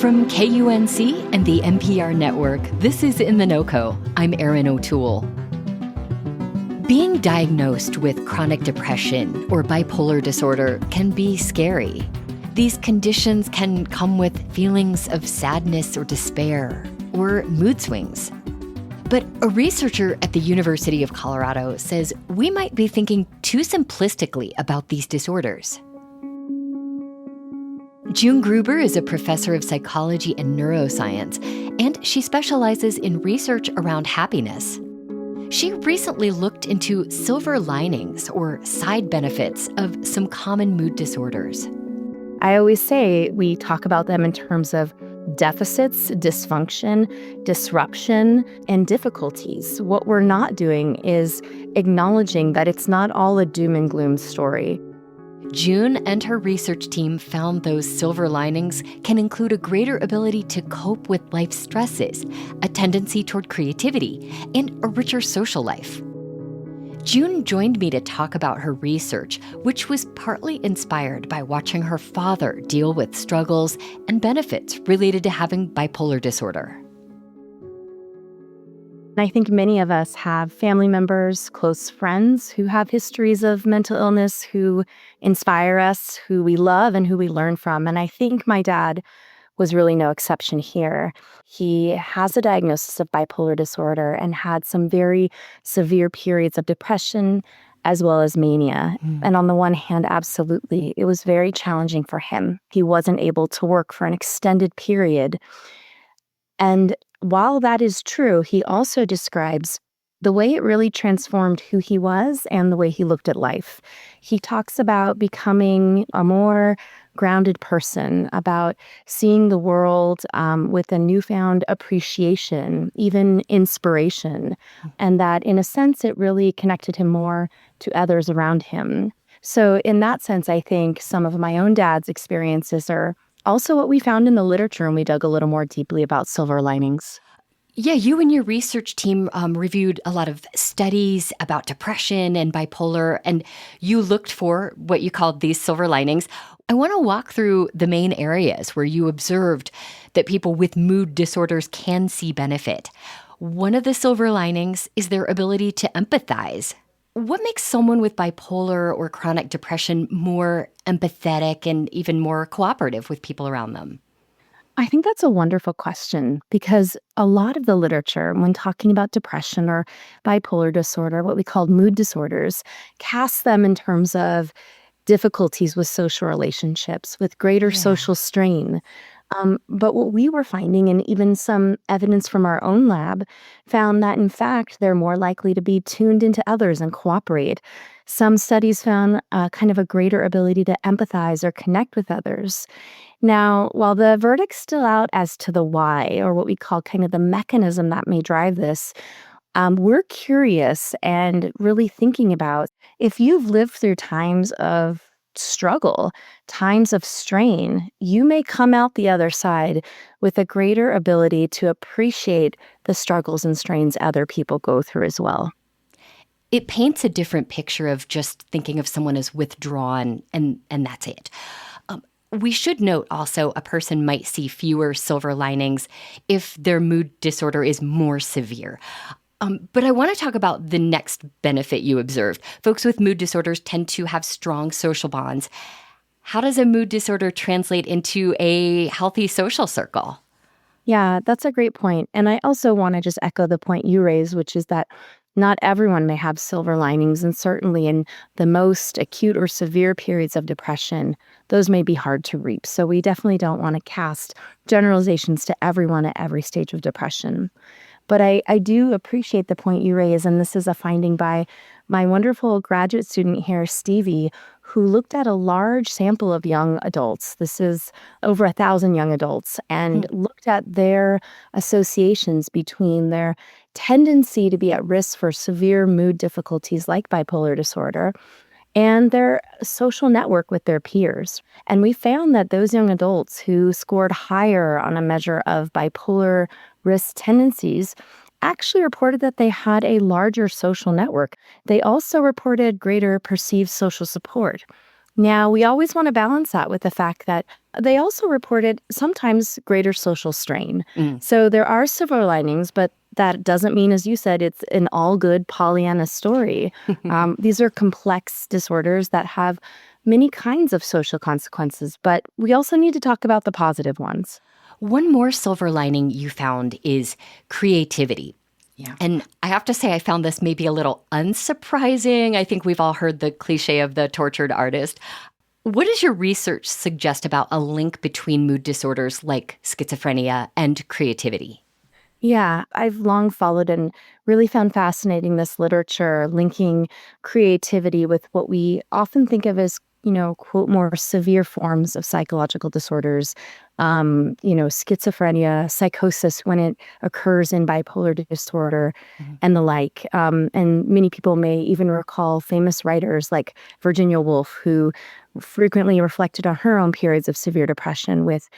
From KUNC and the NPR network, this is In The NoCo. I'm Erin O'Toole. Being diagnosed with chronic depression or bipolar disorder can be scary. These conditions can come with feelings of sadness or despair, or mood swings. But a researcher at the University of Colorado says we might be thinking too simplistically about these disorders. June Gruber is a professor of psychology and neuroscience, and she specializes in research around happiness. She recently looked into silver linings or side benefits of some common mood disorders. I always say we talk about them in terms of deficits, dysfunction, disruption, and difficulties. What we're not doing is acknowledging that it's not all a doom and gloom story. June and her research team found those silver linings can include a greater ability to cope with life's stresses, a tendency toward creativity, and a richer social life. June joined me to talk about her research, which was partly inspired by watching her father deal with struggles and benefits related to having bipolar disorder. I think many of us have family members, close friends who have histories of mental illness, who inspire us, who we love, and who we learn from. And I think my dad was really no exception here. He has a diagnosis of bipolar disorder and had some very severe periods of depression as well as mania. And on the one hand, absolutely, it was very challenging for him. He wasn't able to work for an extended period. And while that is true, he also describes the way it really transformed who he was and the way he looked at life. He talks about becoming a more grounded person, about seeing the world with a newfound appreciation, even inspiration, and that in a sense, it really connected him more to others around him. So in that sense, I think some of my own dad's experiences are also what we found in the literature when we dug a little more deeply about silver linings. Yeah, you and your research team reviewed a lot of studies about depression and bipolar, and you looked for what you called these silver linings. I want to walk through the main areas where you observed that people with mood disorders can see benefit. One of the silver linings is their ability to empathize. What makes someone with bipolar or chronic depression more empathetic and even more cooperative with people around them? I think that's a wonderful question because a lot of the literature, when talking about depression or bipolar disorder, what we call mood disorders, casts them in terms of difficulties with social relationships, with greater social strain. But what we were finding, and even some evidence from our own lab, found that in fact they're more likely to be tuned into others and cooperate. Some studies found kind of a greater ability to empathize or connect with others. Now, while the verdict's still out as to the why, or what we call kind of the mechanism that may drive this, we're curious and really thinking about if you've lived through times of struggle, times of strain, you may come out the other side with a greater ability to appreciate the struggles and strains other people go through as well. It paints a different picture of just thinking of someone as withdrawn and that's it. We should note also a person might see fewer silver linings if their mood disorder is more severe. But I want to talk about the next benefit you observed. Folks with mood disorders tend to have strong social bonds. How does a mood disorder translate into a healthy social circle? Yeah, that's a great point. And I also want to just echo the point you raised, which is that not everyone may have silver linings, and certainly in the most acute or severe periods of depression, those may be hard to reap. So we definitely don't want to cast generalizations to everyone at every stage of depression. But I do appreciate the point you raise, and this is a finding by my wonderful graduate student here, Stevie, who looked at a large sample of young adults. This is over 1,000 young adults, and looked at their associations between their tendency to be at risk for severe mood difficulties like bipolar disorder and their social network with their peers. And we found that those young adults who scored higher on a measure of bipolar risk tendencies actually reported that they had a larger social network. They also reported greater perceived social support. Now, we always want to balance that with the fact that They also reported sometimes greater social strain. Mm. So there are silver linings, but that doesn't mean, as you said, it's an all good Pollyanna story. These are complex disorders that have many kinds of social consequences, but we also need to talk about the positive ones. One more silver lining you found is creativity. Yeah. And I have to say, I found this maybe a little unsurprising. I think we've all heard the cliche of the tortured artist. What does your research suggest about a link between mood disorders like schizophrenia and creativity? Yeah, I've long followed and really found fascinating this literature linking creativity with what we often think of as, quote, more severe forms of psychological disorders, schizophrenia, psychosis when it occurs in bipolar disorder, Mhm. and the like. And many people may even recall famous writers like Virginia Woolf, who frequently reflected on her own periods of severe depression with,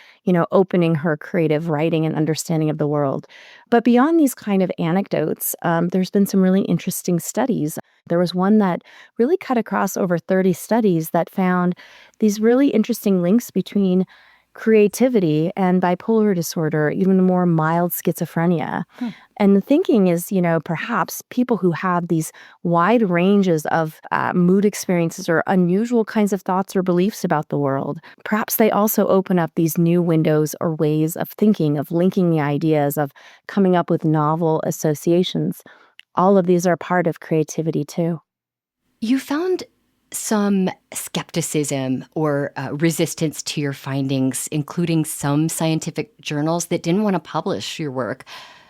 opening her creative writing and understanding of the world. But beyond these kind of anecdotes, there's been some really interesting studies. There was one that really cut across over 30 studies that found these really interesting links between creativity and bipolar disorder, even more mild schizophrenia. Hmm. And the thinking is, perhaps people who have these wide ranges of mood experiences or unusual kinds of thoughts or beliefs about the world, perhaps they also open up these new windows or ways of thinking, of linking the ideas, of coming up with novel associations. All of these are part of creativity, too. You found some skepticism or resistance to your findings, including some scientific journals that didn't want to publish your work.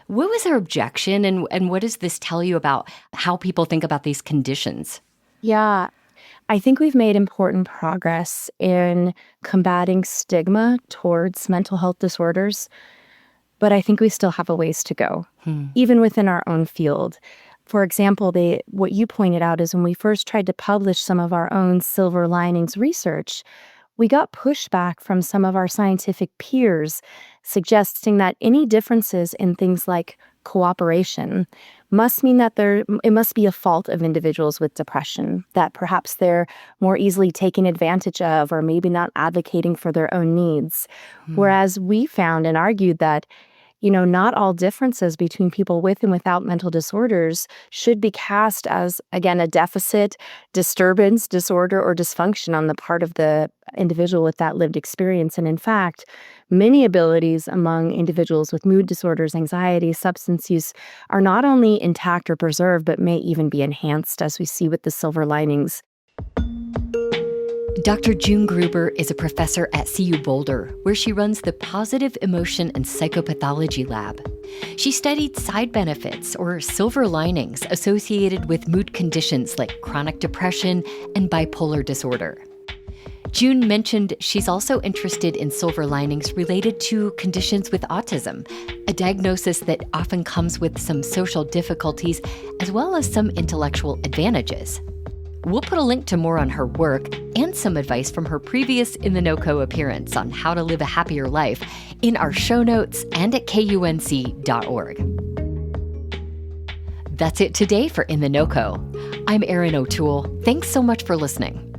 What was their objection, and what does this tell you about how people think about these conditions? Yeah, I think we've made important progress in combating stigma towards mental health disorders, but I think we still have a ways to go, Hmm. even within our own field. For example, what you pointed out is when we first tried to publish some of our own silver linings research, we got pushback from some of our scientific peers suggesting that any differences in things like cooperation must mean that it must be a fault of individuals with depression, that perhaps they're more easily taken advantage of or maybe not advocating for their own needs. Hmm. Whereas we found and argued that not all differences between people with and without mental disorders should be cast as, again, a deficit, disturbance, disorder, or dysfunction on the part of the individual with that lived experience. And in fact, many abilities among individuals with mood disorders, anxiety, substance use are not only intact or preserved, but may even be enhanced, as we see with the silver linings. Dr. June Gruber is a professor at CU Boulder, where she runs the Positive Emotion and Psychopathology Lab. She studied side benefits, or silver linings, associated with mood conditions like chronic depression and bipolar disorder. June mentioned she's also interested in silver linings related to conditions with autism, a diagnosis that often comes with some social difficulties as well as some intellectual advantages. We'll put a link to more on her work and some advice from her previous In The NoCo appearance on how to live a happier life in our show notes and at KUNC.org. That's it today for In The NoCo. I'm Erin O'Toole. Thanks so much for listening.